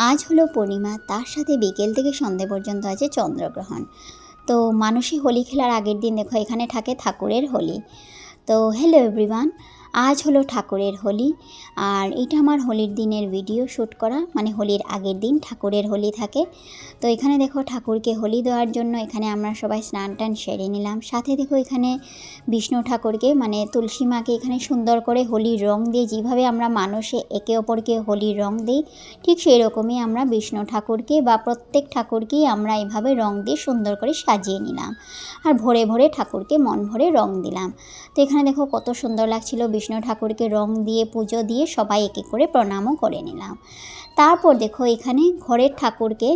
আজ হলো পূর্ণিমা, তার সাথে বিকেল থেকে সন্ধে পর্যন্ত আছে চন্দ্রগ্রহণ। তো মানুষই হোলি খেলার আগের দিন দেখো এখানে থাকে ঠাকুরের হোলি। তো হ্যালো এভরিওয়ান, আজ হলো ঠাকুরের হোলি। আর এটা আমার হোলির দিনের ভিডিও শ্যুট করা, মানে হোলির আগের দিন ঠাকুরের হোলি থাকে। তো এখানে দেখো ঠাকুরকে হোলি দেওয়ার জন্য এখানে আমরা সবাই স্নান টান সেরে নিলাম। সাথে দেখো এখানে বিষ্ণু ঠাকুরকে, মানে তুলসী মাকে এখানে সুন্দর করে হোলির রং দিয়ে, যেভাবে আমরা মানুষে একে অপরকে হোলির রং দিই, ঠিক সেই রকমই আমরা বিষ্ণু ঠাকুরকে বা প্রত্যেক ঠাকুরকেই আমরা এভাবে রং দিয়ে সুন্দর করে সাজিয়ে নিলাম। আর ভরে ভরে ঠাকুরকে মন ভরে রং দিলাম। তো এখানে দেখো কত সুন্দর লাগছিল, বিষ্ণু ঠাকুরকে রং দিয়ে পুজো দিয়ে সবাই একে করে প্রণামও করে নিলাম। তারপর দেখো এখানে ঘরের ঠাকুরকে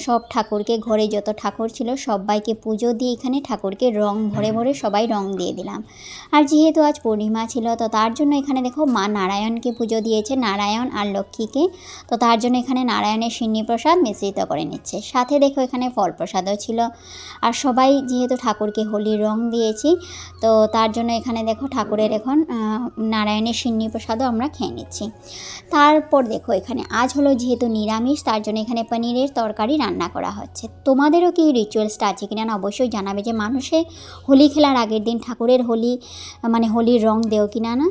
সব ঠাকুরকে, ঘরে যত ঠাকুর ছিল সবাইকে পুজো দিয়ে এখানে ঠাকুরকে রং ভরে ভরে সবাই রং দিয়ে দিলাম। আর যেহেতু আজ পূর্ণিমা ছিল, তো তার জন্য এখানে দেখো মা নারায়ণকে পুজো দিয়েছে, নারায়ণ আর লক্ষ্মীকে। তো তার জন্য এখানে নারায়ণের সিন্নি প্রসাদ মিশ্রিত করে নিচ্ছে। সাথে দেখো এখানে ফল প্রসাদও ছিল। আর সবাই যেহেতু ঠাকুরকে হোলির রং দিয়েছি, তো তার জন্য এখানে দেখো ঠাকুরের এখন নারায়ণের সিন্নি প্রসাদও আমরা খেয়ে নিচ্ছি। তারপর দেখো এখানে আজ হলো যেহেতু নিরামিষ, তার জন্য এখানে পনিরের তরকারি রান্না করা হচ্ছে। তোমাদেরও কি রিচুয়ালসটা আছে কিনা না অবশ্যই জানাবে, যে মানুষে হোলি খেলার আগের দিন ঠাকুরের হোলি, মানে হোলির রং দেও কিনা না।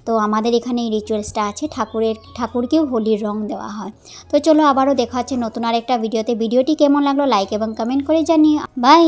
তো আমাদের এখানে এই রিচুয়ালসটা আছে, ঠাকুরকেও হোলির রং দেওয়া হয়। তো চলো আবারও দেখা হচ্ছে নতুন আরেকটা ভিডিওতে। ভিডিওটি কেমন লাগলো লাইক এবং কমেন্ট করে জানিও। বাই।